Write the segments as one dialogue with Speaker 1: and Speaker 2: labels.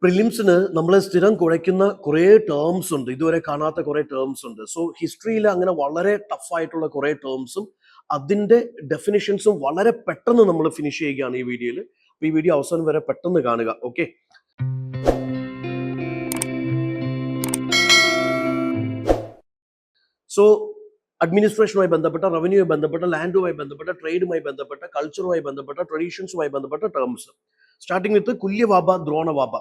Speaker 1: പ്രിലിംസിന് നമ്മളെ സ്ഥിരം കുഴയ്ക്കുന്ന കുറേ ടേംസ് ഉണ്ട്, ഇതുവരെ കാണാത്ത കുറേ ടേംസ് ഉണ്ട്. സോ ഹിസ്റ്ററിയിൽ അങ്ങനെ വളരെ ടഫായിട്ടുള്ള കുറേ ടേംസും അതിൻ്റെ ഡെഫിനിഷൻസും വളരെ പെട്ടെന്ന് നമ്മൾ ഫിനിഷ് ചെയ്യുകയാണ് ഈ വീഡിയോയിൽ. അപ്പോൾ ഈ വീഡിയോ അവസാനം വരെ പെട്ടെന്ന് കാണുക. ഓക്കെ, സോ അഡ്മിനിസ്ട്രേഷനുമായി ബന്ധപ്പെട്ട, റവന്യൂവുമായി ബന്ധപ്പെട്ട, ലാൻഡുമായി ബന്ധപ്പെട്ട, ട്രേഡുമായി ബന്ധപ്പെട്ട, കൾച്ചറുമായി ബന്ധപ്പെട്ട, ട്രഡീഷൻസുമായി ബന്ധപ്പെട്ട ടേംസ്. Starting with കുല്യവാബ, ദ്രോണവാബ.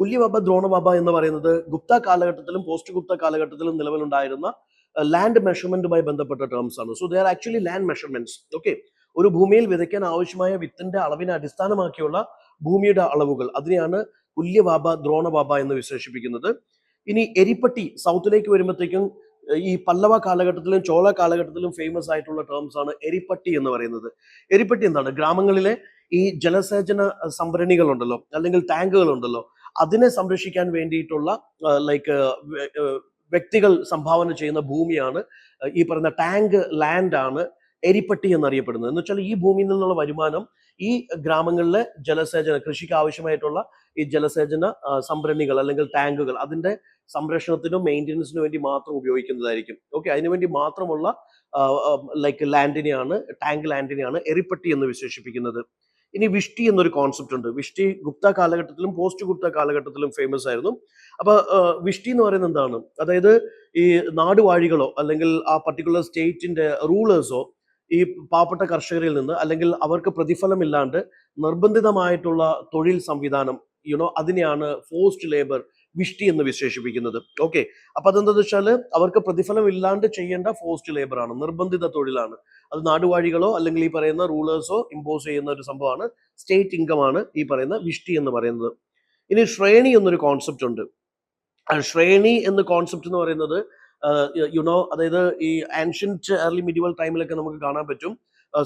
Speaker 1: കുല്യവാബ, ദ്രോണവാബ എന്ന് പറയുന്നത് ഗുപ്ത കാലഘട്ടത്തിലും പോസ്റ്റ് ഗുപ്ത കാലഘട്ടത്തിലും നിലവിലുണ്ടായിരുന്ന ലാൻഡ് മെഷർമെന്റുമായി ബന്ധപ്പെട്ട ടേംസ് ആണ്. So they are actually land measurements. Okay, ഒരു ഭൂമിയിൽ വിതയ്ക്കാൻ ആവശ്യമായ വിത്തിന്റെ അളവിനെ അടിസ്ഥാനമാക്കിയുള്ള ഭൂമിയുടെ അളവുകൾ, അതിനെയാണ് കുല്യവാബ, ദ്രോണവാബ എന്ന് വിശേഷിപ്പിക്കുന്നത്. ഇനി എരിപ്പട്ടി സൗത്തിലേക്ക് വരുമ്പോഴത്തേക്കും ഈ പല്ലവ കാലഘട്ടത്തിലും ചോള കാലഘട്ടത്തിലും ഫേമസ് ആയിട്ടുള്ള ടേംസ് ആണ് എരിപ്പട്ടി എന്ന് പറയുന്നത്. എരിപ്പട്ടി എന്താണ്? ഗ്രാമങ്ങളിലെ ഈ ജലസേചന സംഭരണികൾ ഉണ്ടല്ലോ, അല്ലെങ്കിൽ ടാങ്കുകൾ ഉണ്ടല്ലോ, അതിനെ സംരക്ഷിക്കാൻ വേണ്ടിയിട്ടുള്ള വ്യക്തികൾ സംഭാവന ചെയ്യുന്ന ഭൂമിയാണ് ഈ പറയുന്ന ടാങ്ക് ലാൻഡ് ആണ് എരിപ്പട്ടി എന്നറിയപ്പെടുന്നത്. എന്ന് വെച്ചാൽ ഈ ഭൂമിയിൽ നിന്നുള്ള വരുമാനം ഈ ഗ്രാമങ്ങളിലെ ജലസേചന, കൃഷിക്ക് ആവശ്യമായിട്ടുള്ള ഈ ജലസേചന സംഭരണികൾ അല്ലെങ്കിൽ ടാങ്കുകൾ, അതിന്റെ സംരക്ഷണത്തിനും മെയിൻ്റെനൻസിനും വേണ്ടി മാത്രം ഉപയോഗിക്കുന്നതായിരിക്കും. ഓക്കെ, അതിനുവേണ്ടി മാത്രമുള്ള ലാൻഡിനെയാണ്, ടാങ്ക് ലാൻഡിനെയാണ് എരിപ്പട്ടി എന്ന് വിശേഷിപ്പിക്കുന്നത്. ഇനി വിഷ്ടി എന്നൊരു കോൺസെപ്റ്റ് ഉണ്ട്. വിഷ്ടി ഗുപ്ത കാലഘട്ടത്തിലും പോസ്റ്റ് ഗുപ്ത കാലഘട്ടത്തിലും ഫേമസ് ആയിരുന്നു. അപ്പൊ വിഷ്ടി എന്ന് പറയുന്നത് എന്താണ്? അതായത് ഈ നാടുവാഴികളോ അല്ലെങ്കിൽ ആ പർട്ടിക്കുലർ സ്റ്റേറ്റിന്റെ റൂളേഴ്സോ ഈ പാവപ്പെട്ട കർഷകരിൽ നിന്ന്, അല്ലെങ്കിൽ അവർക്ക് പ്രതിഫലമില്ലാണ്ട് നിർബന്ധിതമായിട്ടുള്ള തൊഴിൽ സംവിധാനം, അതിനെയാണ് ഫോഴ്സ്ഡ് ലേബർ, വിഷ്ടി എന്ന് വിശേഷിപ്പിക്കുന്നത്. ഓക്കെ, അപ്പൊ അതെന്താന്ന് വെച്ചാൽ അവർക്ക് പ്രതിഫലം ഇല്ലാണ്ട് ചെയ്യേണ്ട ഫോഴ്സ്ഡ് ലേബർ ആണ്, നിർബന്ധിത തൊഴിലാണ്. അത് നാടുവാഴികളോ അല്ലെങ്കിൽ ഈ പറയുന്ന റൂളേഴ്സോ ഇമ്പോസ് ചെയ്യുന്ന ഒരു സംഭവമാണ്. സ്റ്റേറ്റ് ഇൻകം ആണ് ഈ പറയുന്ന വിഷ്ടി എന്ന് പറയുന്നത്. ഇനി ശ്രേണി എന്നൊരു കോൺസെപ്റ്റ് ഉണ്ട്. ശ്രേണി എന്ന കോൺസെപ്റ്റ് എന്ന് പറയുന്നത് അതായത് ഈ ആൻഷ്യന്റ് ഏർലി മിഡിവൽ ടൈമിലൊക്കെ നമുക്ക് കാണാൻ പറ്റും,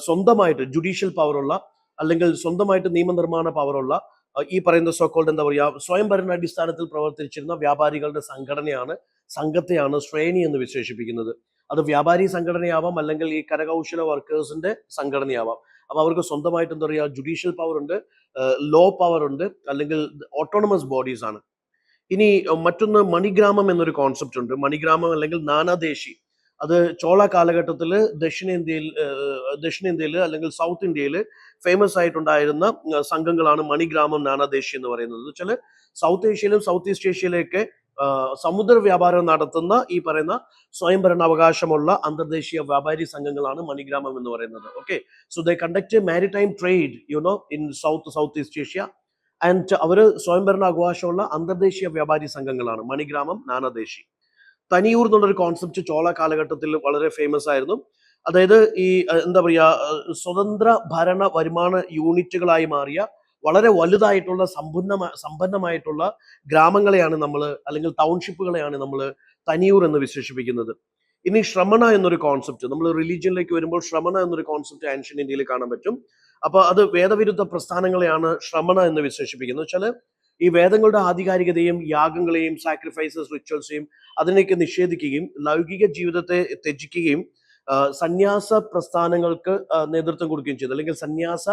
Speaker 1: സ്വന്തമായിട്ട് ജുഡീഷ്യൽ പവറുള്ള അല്ലെങ്കിൽ സ്വന്തമായിട്ട് നിയമനിർമ്മാണ പവറുള്ള ഈ പറയുന്ന സോക്കോൾഡ് എന്താ പറയുക, സ്വയംഭരണാടിസ്ഥാനത്തിൽ പ്രവർത്തിച്ചിരുന്ന വ്യാപാരികളുടെ സംഘത്തെയാണ് ശ്രേണി എന്ന് വിശേഷിപ്പിക്കുന്നത്. അത് വ്യാപാരി സംഘടനയാവാം, അല്ലെങ്കിൽ ഈ കരകൗശല വർക്കേഴ്സിന്റെ സംഘടനയാവാം. അപ്പൊ അവർക്ക് സ്വന്തമായിട്ട് എന്താ പറയുക, ജുഡീഷ്യൽ പവർ ഉണ്ട്, ലോ പവർ ഉണ്ട്, അല്ലെങ്കിൽ ഓട്ടോണമസ് ബോഡീസ് ആണ്. ഇനി മറ്റൊന്ന് മണിഗ്രാമം എന്നൊരു കോൺസെപ്റ്റ് ഉണ്ട്. മണിഗ്രാമം അല്ലെങ്കിൽ നാനാദേശി, അത് ചോള കാലഘട്ടത്തിൽ ദക്ഷിണേന്ത്യയിൽ അല്ലെങ്കിൽ സൗത്ത് ഇന്ത്യയിൽ ഫേമസ് ആയിട്ടുണ്ടായിരുന്ന സംഘങ്ങളാണ് മണിഗ്രാമം, നാനാദേശി എന്ന് പറയുന്നത്. എന്ന് വെച്ചാൽ സൗത്ത് ഏഷ്യയിലും സൗത്ത് ഈസ്റ്റ് ഏഷ്യയിലേക്ക് സമുദ്ര വ്യാപാരം നടത്തുന്ന ഈ പറയുന്ന സ്വയംഭരണാവകാശമുള്ള അന്തർദേശീയ വ്യാപാരി സംഘങ്ങളാണ് മണിഗ്രാമം എന്ന് പറയുന്നത്. Okay, so they conduct maritime trade in south east Asia, and അവർ സ്വയംഭരണ അവകാശമുള്ള അന്തർദേശീയ വ്യാപാരി സംഘങ്ങളാണ് മണിഗ്രാമം, നാനാദേശി. തനിയൂർ എന്നുള്ളൊരു കോൺസെപ്റ്റ് ചോള കാലഘട്ടത്തിൽ വളരെ ഫേമസ് ആയിരുന്നു. അതായത് ഈ എന്താ പറയുക, സ്വതന്ത്ര ഭരണ വരുമാന യൂണിറ്റുകളായി മാറിയ വളരെ വലുതായിട്ടുള്ള സമ്പന്നമായിട്ടുള്ള ഗ്രാമങ്ങളെയാണ് നമ്മൾ, അല്ലെങ്കിൽ ടൗൺഷിപ്പുകളെയാണ് നമ്മൾ തനിയൂർ എന്ന് വിശേഷിപ്പിക്കുന്നത്. ഇനി ശ്രമണ എന്നൊരു കോൺസെപ്റ്റ്, നമ്മൾ റിലീജിയനിലേക്ക് വരുമ്പോൾ ശ്രമണ എന്നൊരു കോൺസെപ്റ്റ് ആൻഷ്യൻ ഇന്ത്യയിൽ കാണാൻ പറ്റും. അപ്പൊ അത് വേദവിരുദ്ധ പ്രസ്ഥാനങ്ങളെയാണ് ശ്രമണ എന്ന് വിശേഷിപ്പിക്കുന്നത്. വെച്ചാൽ ഈ വേദങ്ങളുടെ ആധികാരികതയും യാഗങ്ങളെയും സാക്രിഫൈസസ്, റിച്വൽസെയും അതിനെയൊക്കെ നിഷേധിക്കുകയും ലൗകിക ജീവിതത്തെ ത്യജിക്കുകയും സന്യാസ പ്രസ്ഥാനങ്ങൾക്ക് നേതൃത്വം കൊടുക്കുകയും ചെയ്തു, അല്ലെങ്കിൽ സന്യാസ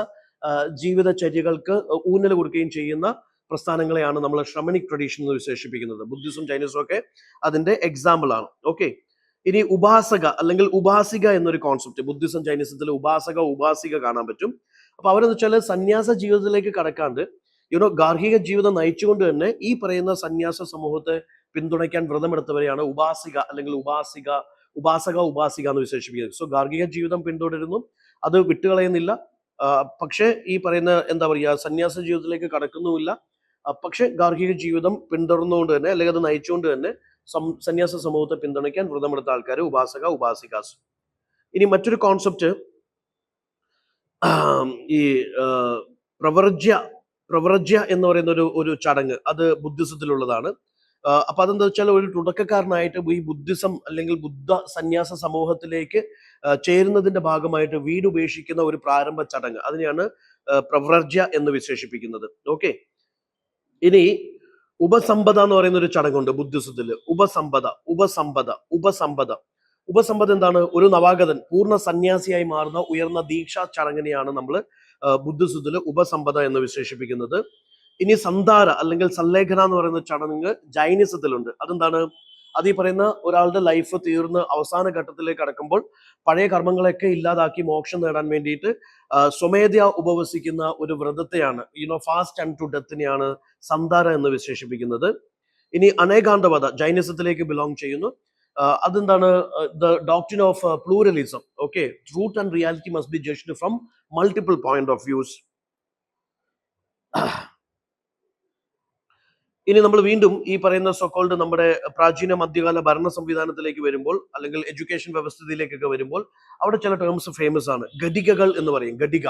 Speaker 1: ജീവിതചര്യകൾക്ക് ഊന്നൽ കൊടുക്കുകയും ചെയ്യുന്ന പ്രസ്ഥാനങ്ങളെയാണ് നമ്മൾ ശ്രമണിക് ട്രഡീഷൻ എന്ന് വിശേഷിപ്പിക്കുന്നത്. ബുദ്ധിസം, ചൈനീസും ഒക്കെ അതിന്റെ എക്സാമ്പിൾ ആണ്. ഓക്കെ, ഇനി ഉപാസക അല്ലെങ്കിൽ ഉപാസിക എന്നൊരു കോൺസെപ്റ്റ്, ബുദ്ധിസം ചൈനീസത്തിൽ ഉപാസിക കാണാൻ പറ്റും. അപ്പൊ അവരെന്ന് വെച്ചാൽ സന്യാസ ജീവിതത്തിലേക്ക് കടക്കാണ്ട് ഗാർഹിക ജീവിതം നയിച്ചുകൊണ്ട് തന്നെ ഈ പറയുന്ന സന്യാസ സമൂഹത്തെ പിന്തുണയ്ക്കാൻ വ്രതമെടുത്തവരെയാണ് ഉപാസിക അല്ലെങ്കിൽ ഉപാസിക എന്ന് വിശേഷിപ്പിക്കുന്നത്. സോ ഗാർഹിക ജീവിതം പിന്തുടരുന്നു, അത് വിട്ടുകളയുന്നില്ല, പക്ഷേ ഈ പറയുന്ന എന്താ പറയുക, സന്യാസ ജീവിതത്തിലേക്ക് കടക്കുന്നുമില്ല, പക്ഷെ ഗാർഹിക ജീവിതം പിന്തുടർന്നുകൊണ്ട് തന്നെ, അല്ലെങ്കിൽ അത് നയിച്ചുകൊണ്ട് തന്നെ സന്യാസ സമൂഹത്തെ പിന്തുണയ്ക്കാൻ വ്രതമെടുത്ത ആൾക്കാർ ഉപാസികാസ്. ഇനി മറ്റൊരു കോൺസെപ്റ്റ് ഈ പ്രവ്രജ്യ എന്ന് പറയുന്ന ഒരു ചടങ്ങ്, അത് ബുദ്ധിസത്തിലുള്ളതാണ്. അപ്പൊ അതെന്താ വെച്ചാൽ ഒരു തുടക്കക്കാരനായിട്ട് ഈ ബുദ്ധിസം അല്ലെങ്കിൽ ബുദ്ധ സന്യാസ സമൂഹത്തിലേക്ക് ചേരുന്നതിന്റെ ഭാഗമായിട്ട് വീട് ഉപേക്ഷിക്കുന്ന ഒരു പ്രാരംഭ ചടങ്ങ്, അതിനെയാണ് പ്രവ്രജ്യ എന്ന് വിശേഷിപ്പിക്കുന്നത്. ഇനി ഉപസമ്പദ എന്ന് പറയുന്ന ഒരു ചടങ്ങുണ്ട് ബുദ്ധിസത്തിൽ. ഉപസമ്പദ എന്താണ്? ഒരു നവാഗതൻ പൂർണ്ണ സന്യാസിയായി മാറുന്ന ഉയർന്ന ദീക്ഷാ ചടങ്ങിനെയാണ് നമ്മൾ ബുദ്ധിസത്തിൽ ഉപസമ്പദ എന്ന് വിശേഷിപ്പിക്കുന്നത്. ഇനി സന്ധാര അല്ലെങ്കിൽ സല്ലേഖന എന്ന് പറയുന്ന ചടങ്ങ് ജൈനിസത്തിലുണ്ട്. അതെന്താണ്? അത് ഈ പറയുന്ന ഒരാളുടെ ലൈഫ് തീർന്ന് അവസാന ഘട്ടത്തിലേക്ക് കടക്കുമ്പോൾ പഴയ കർമ്മങ്ങളൊക്കെ ഇല്ലാതാക്കി മോക്ഷം നേടാൻ വേണ്ടിയിട്ട് സ്വമേധയാ ഉപവസിക്കുന്ന ഒരു വ്രതത്തെയാണ്, ഫാസ്റ്റ് ആൻഡ് ടു ഡെത്തിനെയാണ് സന്ധാര എന്ന് വിശേഷിപ്പിക്കുന്നത്. ഇനി അനേകാന്തവധ ജൈനിസത്തിലേക്ക് ബിലോങ് ചെയ്യുന്നു. അതെന്താണ്? The doctrine of pluralism. Okay, truth and reality must be judged from multiple point of views. ഇനി നമ്മൾ വീണ്ടും ഈ പറയുന്ന സോക്കോൾഡ് നമ്മുടെ പ്രാചീന മധ്യകാല ഭരണ സംവിധാനത്തിലേക്ക് വരുമ്പോൾ, അല്ലെങ്കിൽ എഡ്യൂക്കേഷൻ വ്യവസ്ഥയിലേക്കൊക്കെ വരുമ്പോൾ, അവിടെ ചില ടേംസ് ഫേമസ് ആണ്. ഘടികകൾ എന്ന് പറയും. ഘടിക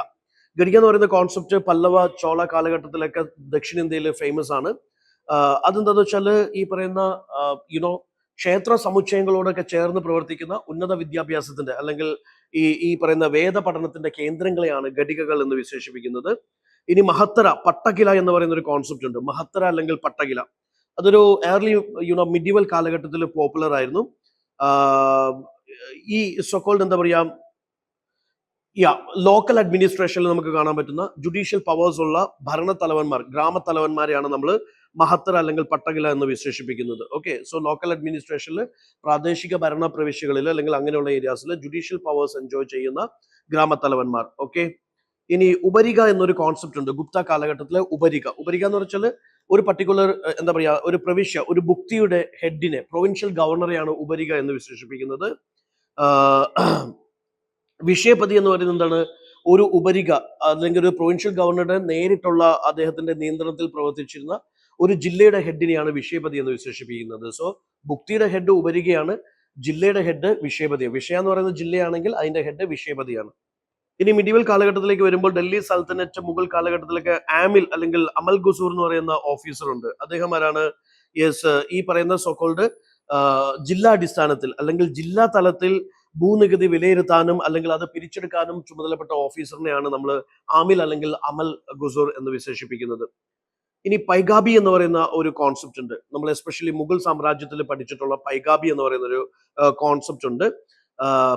Speaker 1: എന്ന് പറയുന്ന കോൺസെപ്റ്റ് പല്ലവ ചോള കാലഘട്ടത്തിലൊക്കെ ദക്ഷിണേന്ത്യയിൽ ഫേമസ് ആണ്. അതെന്താന്ന് വെച്ചാൽ ഈ പറയുന്ന ക്ഷേത്ര സമുച്ചയങ്ങളോടൊക്കെ ചേർന്ന് പ്രവർത്തിക്കുന്ന ഉന്നത വിദ്യാഭ്യാസത്തിന്റെ അല്ലെങ്കിൽ ഈ പറയുന്ന വേദ പഠനത്തിന്റെ കേന്ദ്രങ്ങളെയാണ് ഘടികകൾ എന്ന് വിശേഷിപ്പിക്കുന്നത്. ഇനി മഹത്തര, പട്ടകില എന്ന് പറയുന്ന ഒരു കോൺസെപ്റ്റ് ഉണ്ട്. മഹത്തര അല്ലെങ്കിൽ പട്ടകില, അതൊരു ഏർലി മിഡീവൽ കാലഘട്ടത്തിൽ പോപ്പുലർ ആയിരുന്നു. ഈ സോക്കോൾഡ് എന്താ പറയാ, ലോക്കൽ അഡ്മിനിസ്ട്രേഷനിൽ നമുക്ക് കാണാൻ പറ്റുന്ന ജുഡീഷ്യൽ പവേഴ്സ് ഉള്ള ഭരണത്തലവന്മാർ, ഗ്രാമത്തലവന്മാരെയാണ് നമ്മൾ മഹത്തര അല്ലെങ്കിൽ പട്ടകില എന്ന് വിശേഷിപ്പിക്കുന്നത്. ഓക്കെ, സോ ലോക്കൽ അഡ്മിനിസ്ട്രേഷനിൽ പ്രാദേശിക ഭരണ പ്രവിശ്യകളിൽ അല്ലെങ്കിൽ അങ്ങനെയുള്ള ഏരിയാസിൽ ജുഡീഷ്യൽ പവേഴ്സ് എൻജോയ് ചെയ്യുന്ന ഗ്രാമത്തലവന്മാർ. ഓക്കെ, ഇനി ഉപരിക എന്നൊരു കോൺസെപ്റ്റ് ഉണ്ട് ഗുപ്ത കാലഘട്ടത്തിലെ. ഉപരിക എന്ന് വെച്ചാൽ ഒരു പർട്ടിക്കുലർ എന്താ പറയാ ഒരു പ്രവിശ്യ, ഒരു ഭുക്തിയുടെ ഹെഡിനെ, പ്രൊവിൻഷ്യൽ ഗവർണറെയാണ് ഉപരിക എന്ന് വിശേഷിപ്പിക്കുന്നത്. വിഷയപതി എന്ന് പറയുന്നത് എന്താണ്? ഒരു ഉപരിക അല്ലെങ്കിൽ ഒരു പ്രൊവിൻഷ്യൽ ഗവർണറുടെ നേരിട്ടുള്ള അദ്ദേഹത്തിന്റെ നിയന്ത്രണത്തിൽ പ്രവർത്തിച്ചിരുന്ന ഒരു ജില്ലയുടെ ഹെഡിനെയാണ് വിഷയപതി എന്ന് വിശേഷിപ്പിക്കുന്നത്. സോ ഭുക്തിയുടെ ഹെഡ് ഉപരികയാണ്, ജില്ലയുടെ ഹെഡ് വിഷയപതിയാണ്. വിഷയ എന്ന് പറയുന്ന ജില്ലയാണെങ്കിൽ അതിന്റെ ഹെഡ് വിഷയപതിയാണ്. ഇനി മിഡീവൽ കാലഘട്ടത്തിലേക്ക് വരുമ്പോൾ ഡൽഹി സൽത്തനറ്റ് മുഗൾ കാലഘട്ടത്തിലേക്ക് ആമിൽ അല്ലെങ്കിൽ അമൽ ഗുസൂർ എന്ന് പറയുന്ന ഓഫീസർ ഉണ്ട്. അദ്ദേഹം ആരാണ്? ഈ പറയുന്ന സോക്കോൾഡ് ജില്ലാടിസ്ഥാനത്തിൽ അല്ലെങ്കിൽ ജില്ലാ തലത്തിൽ ഭൂനികുതി വിലയിരുത്താനും അല്ലെങ്കിൽ അത് പിരിച്ചെടുക്കാനും ചുമതലപ്പെട്ട ഓഫീസറിനെയാണ് നമ്മൾ ആമിൽ അല്ലെങ്കിൽ അമൽ ഗുസൂർ എന്ന് വിശേഷിപ്പിക്കുന്നത്. ഇനി പൈഗാബി എന്ന് പറയുന്ന ഒരു കോൺസെപ്റ്റ് ഉണ്ട്. നമ്മൾ എസ്പെഷ്യലി മുഗൾ സാമ്രാജ്യത്തിൽ പഠിച്ചിട്ടുള്ള പൈഗാബി എന്ന് പറയുന്ന ഒരു കോൺസെപ്റ്റ് ഉണ്ട്.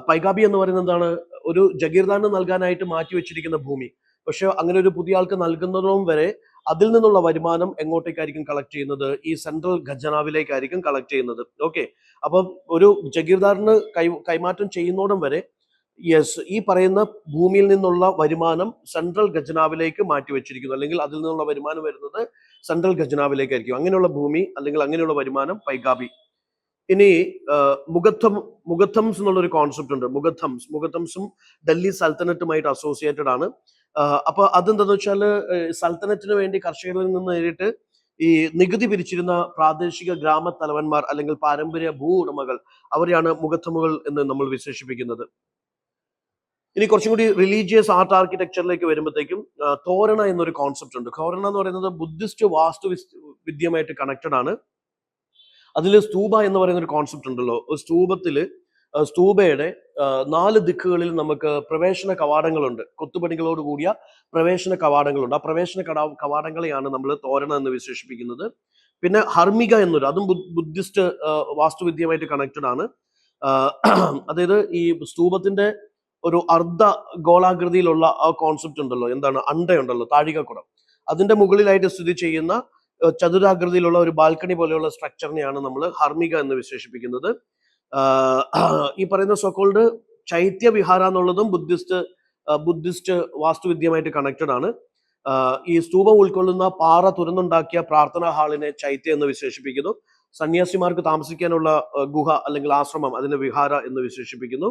Speaker 1: പൈഗാബി എന്ന് പറയുന്നത് എന്താണ്? ഒരു ജഗീർദാറിന് നൽകാനായിട്ട് മാറ്റി വെച്ചിരിക്കുന്ന ഭൂമി. പക്ഷെ അങ്ങനെ ഒരു പുതിയ ആൾക്ക് നൽകുന്നതും വരെ അതിൽ നിന്നുള്ള വരുമാനം എങ്ങോട്ടേക്കായിരിക്കും കളക്ട് ചെയ്യുന്നത്? ഈ സെൻട്രൽ ഖജനാവിലേക്കായിരിക്കും കളക്ട് ചെയ്യുന്നത്. ഓക്കെ, അപ്പം ഒരു ജഗീർദാറിന് കൈമാറ്റം ചെയ്യുന്നോടം വരെ ഈ പറയുന്ന ഭൂമിയിൽ നിന്നുള്ള വരുമാനം സെൻട്രൽ ഖജനാവിലേക്ക് മാറ്റി വെച്ചിരിക്കുന്നു, അല്ലെങ്കിൽ അതിൽ നിന്നുള്ള വരുമാനം വരുന്നത് സെൻട്രൽ ഖജനാവിലേക്കായിരിക്കും. അങ്ങനെയുള്ള ഭൂമി അല്ലെങ്കിൽ അങ്ങനെയുള്ള വരുമാനം പൈഗാബി. ഇനി മുഗത്തംസ് എന്നുള്ള ഒരു കോൺസെപ്റ്റ് ഉണ്ട്. മുഗത്തംസും ഡൽഹി സൽത്തനറ്റുമായിട്ട് അസോസിയേറ്റഡ് ആണ്. അപ്പൊ അതെന്താന്ന് വെച്ചാൽ സൽത്തനറ്റിന് വേണ്ടി കർഷകരിൽ നിന്ന് നേരിട്ട് ഈ നികുതി പിരിച്ചിരുന്ന പ്രാദേശിക ഗ്രാമ തലവന്മാർ അല്ലെങ്കിൽ പാരമ്പര്യ ഭൂ ഉടമകൾ, അവരെയാണ് മുഗത്തമുകൾ എന്ന് നമ്മൾ വിശേഷിപ്പിക്കുന്നത്. ഇനി കുറച്ചും കൂടി റിലീജിയസ് ആർട്ട് ആർക്കിടെക്ചറിലേക്ക് വരുമ്പോഴത്തേക്കും തോരണ എന്നൊരു കോൺസെപ്റ്റ് ഉണ്ട്. തോരണ എന്ന് പറയുന്നത് ബുദ്ധിസ്റ്റ് വാസ്തു വിദ്യയുമായിട്ട് കണക്റ്റഡ് ആണ്. അതിൽ സ്തൂപ എന്ന് പറയുന്ന ഒരു കോൺസെപ്റ്റ് ഉണ്ടല്ലോ. സ്തൂപയുടെ 4 ദിക്കുകളിൽ നമുക്ക് പ്രവേശന കവാടങ്ങളുണ്ട്. കൊത്തുപണികളോട് കൂടിയ പ്രവേശന കവാടങ്ങളുണ്ട്. ആ പ്രവേശന കവാടങ്ങളെയാണ് നമ്മൾ തോരണ എന്ന് വിശേഷിപ്പിക്കുന്നത്. പിന്നെ ഹർമിക എന്നൊരു, അതും ബുദ്ധിസ്റ്റ് വാസ്തുവിദ്യയുമായിട്ട് കണക്റ്റഡ് ആണ്. അതായത് ഈ സ്തൂപത്തിന്റെ ഒരു അർദ്ധ ഗോളാകൃതിയിലുള്ള ആ കോൺസെപ്റ്റ് ഉണ്ടല്ലോ, എന്താണ്, അണ്ടയുണ്ടല്ലോ, താഴികക്കുടം, അതിന്റെ മുകളിലായിട്ട് സ്ഥിതി ചെയ്യുന്ന ചതുരാകൃതിയിലുള്ള ഒരു ബാൽക്കണി പോലെയുള്ള സ്ട്രക്ചറിനെയാണ് നമ്മൾ ഹർമിക എന്ന് വിശേഷിപ്പിക്കുന്നത്. ഈ പറയുന്ന സോക്കോൾഡ് ചൈത്യ വിഹാര എന്നുള്ളതും ബുദ്ധിസ്റ്റ് വാസ്തുവിദ്യയുമായിട്ട് കണക്റ്റഡ് ആണ്. ഈ സ്തൂപം ഉൾക്കൊള്ളുന്ന പാറ തുറന്നുണ്ടാക്കിയ പ്രാർത്ഥനാ ഹാളിനെ ചൈത്യ എന്ന് വിശേഷിപ്പിക്കുന്നു. സന്യാസിമാർക്ക് താമസിക്കാനുള്ള ഗുഹ അല്ലെങ്കിൽ ആശ്രമം അതിനെ വിഹാര എന്ന് വിശേഷിപ്പിക്കുന്നു.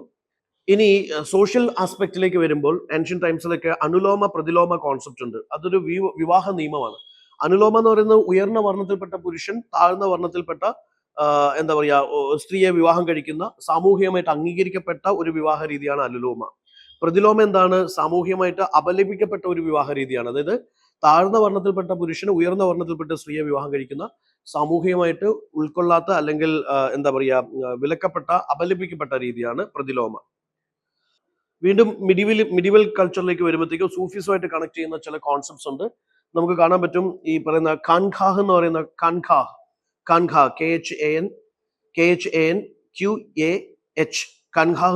Speaker 1: ഇനി സോഷ്യൽ ആസ്പെക്റ്റിലേക്ക് വരുമ്പോൾ ഏൻഷ്യൻ ടൈംസിലൊക്കെ അനുലോമ പ്രതിലോമ കോൺസെപ്റ്റ് ഉണ്ട്. അതൊരു വിവാഹ നിയമമാണ്. അനുലോമ എന്ന് പറയുന്നത് ഉയർന്ന വർണ്ണത്തിൽപ്പെട്ട പുരുഷൻ താഴ്ന്ന വർണ്ണത്തിൽപ്പെട്ട എന്താ പറയാ സ്ത്രീയെ വിവാഹം കഴിക്കുന്ന സാമൂഹികമായിട്ട് അംഗീകരിക്കപ്പെട്ട ഒരു വിവാഹ രീതിയാണ് അനുലോമ. പ്രതിലോമ എന്താണ്? സാമൂഹികമായിട്ട് അപലപിക്കപ്പെട്ട ഒരു വിവാഹ രീതിയാണ്. അതായത് താഴ്ന്ന വർണ്ണത്തിൽപ്പെട്ട പുരുഷന് ഉയർന്ന വർണ്ണത്തിൽപ്പെട്ട സ്ത്രീയെ വിവാഹം കഴിക്കുന്ന സാമൂഹികമായിട്ട് ഉൾക്കൊള്ളാത്ത അല്ലെങ്കിൽ എന്താ പറയാ വിലക്കപ്പെട്ട അപലപിക്കപ്പെട്ട രീതിയാണ് പ്രതിലോമ. വീണ്ടും മിഡിവൽ കൾച്ചറിലേക്ക് വരുമ്പോഴത്തേക്കും സൂഫിസുമായിട്ട് കണക്ട് ചെയ്യുന്ന ചില കോൺസെപ്റ്റ്സ് ഉണ്ട്. നമുക്ക് കാണാൻ പറ്റും ഈ പറയുന്ന ഖാൻഖാഹ് എന്ന് പറയുന്ന ഖാൻഖാഹ് ഖാൻഖാഹ്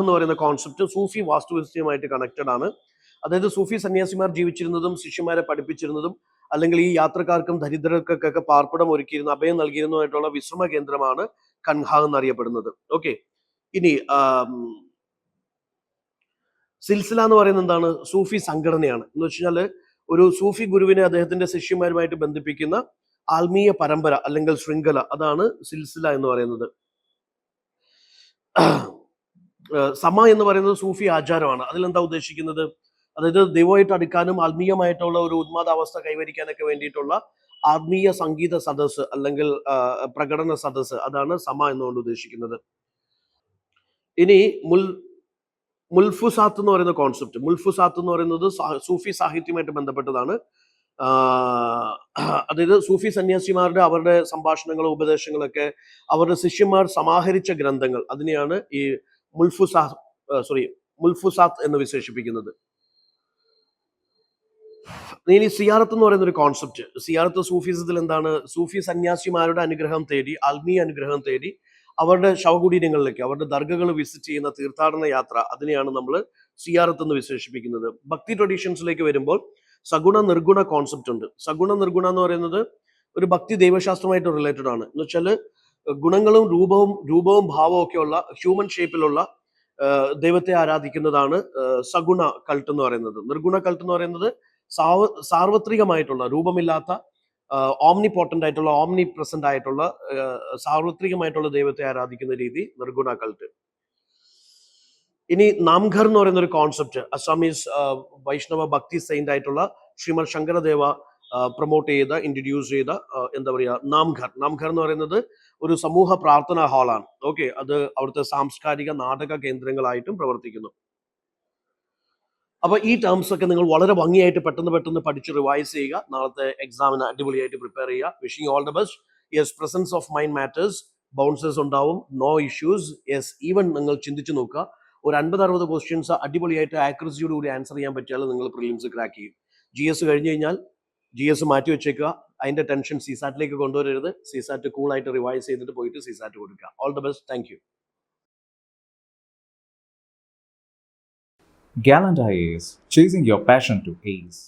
Speaker 1: എന്ന് പറയുന്ന കോൺസെപ്റ്റ് സൂഫി വാസ്തുവിദ്യയുമായിട്ട് കണക്റ്റഡ് ആണ്. അതായത് സൂഫി സന്യാസിമാർ ജീവിച്ചിരുന്നതും ശിഷ്യന്മാരെ പഠിപ്പിച്ചിരുന്നതും അല്ലെങ്കിൽ ഈ യാത്രക്കാർക്കും ദരിദ്രർക്കൊക്കെ പാർപ്പിടം ഒരുക്കിയിരുന്ന, അഭയം നൽകിയിരുന്നതായിട്ടുള്ള വിശ്രമ കേന്ദ്രമാണ് കൻഹ എന്നറിയപ്പെടുന്നത്. ഓക്കെ. ഇനി സിൽസില എന്ന് പറയുന്നത് എന്താണ്? സൂഫി സംഘടനയാണ്. എന്ന് വെച്ചാൽ ഒരു സൂഫി ഗുരുവിനെ അദ്ദേഹത്തിന്റെ ശിഷ്യന്മാരുമായിട്ട് ബന്ധിപ്പിക്കുന്ന ആത്മീയ പരമ്പര അല്ലെങ്കിൽ ശൃംഖല, അതാണ് സിൽസില എന്ന് പറയുന്നത്. സമ എന്ന് പറയുന്നത് സൂഫി ആചാരമാണ്. അതിലെന്താ ഉദ്ദേശിക്കുന്നത്? അതായത് ദൈവമായിട്ട് അടുക്കാനും ആത്മീയമായിട്ടുള്ള ഒരു ഉന്മാദാവസ്ഥ കൈവരിക്കാനൊക്കെ വേണ്ടിയിട്ടുള്ള ആത്മീയ സംഗീത സദസ്സ് അല്ലെങ്കിൽ പ്രകടന സദസ്സ്, അതാണ് സമ എന്നുകൊണ്ട് ഉദ്ദേശിക്കുന്നത്. ഇനി മുൽഫുസാത്ത് എന്ന് പറയുന്ന കോൺസെപ്റ്റ്, മുൽഫുസാത്ത് എന്ന് പറയുന്നത് സൂഫി സാഹിത്യമായിട്ട് ബന്ധപ്പെട്ടതാണ്. അതായത് സൂഫി സന്യാസിമാരുടെ അവരുടെ സംഭാഷണങ്ങളും ഉപദേശങ്ങളൊക്കെ അവരുടെ ശിഷ്യന്മാർ സമാഹരിച്ച ഗ്രന്ഥങ്ങൾ, അതിനെയാണ് ഈ മുൽഫുസാത്ത് എന്ന് വിശേഷിപ്പിക്കുന്നത്. ഇനി സിയാറത്ത് എന്ന് പറയുന്ന ഒരു കോൺസെപ്റ്റ്, സിയാറത്ത് സൂഫിസത്തിൽ എന്താണ്? സൂഫി സന്യാസിമാരുടെ അനുഗ്രഹം തേടി, ആത്മീയ അനുഗ്രഹം തേടി അവരുടെ ശവകുടീരങ്ങളിലേക്ക്, അവരുടെ ദർഗകൾ വിസിറ്റ് ചെയ്യുന്ന തീർത്ഥാടന യാത്ര, അതിനെയാണ് നമ്മൾ സിയാറത്ത് എന്ന് വിശേഷിപ്പിക്കുന്നത്. ഭക്തി ട്രഡീഷൻസിലേക്ക് വരുമ്പോൾ സഗുണ നിർഗുണ കോൺസെപ്റ്റ് ഉണ്ട്. സഗുണ നിർഗുണ എന്ന് പറയുന്നത് ഒരു ഭക്തി ദൈവശാസ്ത്രമായിട്ട് റിലേറ്റഡ് ആണ്. എന്ന് വെച്ചാൽ ഗുണങ്ങളും രൂപവും ഭാവവും ഒക്കെയുള്ള ഹ്യൂമൻ ഷേപ്പിലുള്ള ദൈവത്തെ ആരാധിക്കുന്നതാണ് സഗുണ കൾട്ട് എന്ന് പറയുന്നത്. നിർഗുണ കൾട്ട് എന്ന് പറയുന്നത് സാർവത്രികമായിട്ടുള്ള, രൂപമില്ലാത്ത, ഓംനി പോട്ടന്റ് ആയിട്ടുള്ള, ഓംനി പ്രസന്റ് ആയിട്ടുള്ള, സാർവത്രികമായിട്ടുള്ള ദൈവത്തെ ആരാധിക്കുന്ന രീതി നിർഗുണ കൾട്ട്. ഇനി നാംഘർ എന്ന് പറയുന്ന ഒരു കോൺസെപ്റ്റ്, അസാമീസ് വൈഷ്ണവ ഭക്തി സെയിന്റ് ആയിട്ടുള്ള ശ്രീമദ് ശങ്കരദേവ പ്രൊമോട്ട് ചെയ്ത, ഇൻട്രൊഡ്യൂസ് ചെയ്ത എന്താ പറയുക, നാംഘർ എന്ന് പറയുന്നത് ഒരു സമൂഹ പ്രാർത്ഥനാ ഹാളാണ്. ഓക്കെ. അത് അവിടുത്തെ സാംസ്കാരിക നാടക കേന്ദ്രങ്ങളായിട്ടും പ്രവർത്തിക്കുന്നു. അപ്പൊ ഈ ടേംസ് ഒക്കെ നിങ്ങൾ വളരെ ഭംഗിയായിട്ട് പെട്ടെന്ന് പഠിച്ച് റിവൈസ് ചെയ്യുക. നാളത്തെ എക്സാമിന് അടിപൊളിയായിട്ട് പ്രിപ്പയർ ചെയ്യുക. Wishing all the best. Yes, presence of mind matters. Bouncers ഉണ്ടാവും, നോ ഇഷ്യൂസ്. യെസ്, ഈവൻ നിങ്ങൾ ചിന്തിച്ചു നോക്കുക, ഒരു 50-60 ക്വസ്റ്റ്യൻസ് അടിപൊളിയായിട്ട് ആക്യുറസിയോട് കൂടി ആൻസർ ചെയ്യാൻ പറ്റിയാൽ നിങ്ങൾ പ്രിലിംസ് ക്രാക്ക് ചെയ്യും. GS കഴിഞ്ഞ് കഴിഞ്ഞാൽ GS മാറ്റി വെച്ചേക്കുക. അതിന്റെ ടെൻഷൻ CSAT-ലേക്ക് കൊണ്ടുവരരുത്. CSAT കൂളായിട്ട് റിവൈസ് ചെയ്തിട്ട് പോയിട്ട് CSAT കൊടുക്കുക. All the best. Thank you.
Speaker 2: Gallant IAS, chasing your passion to ace.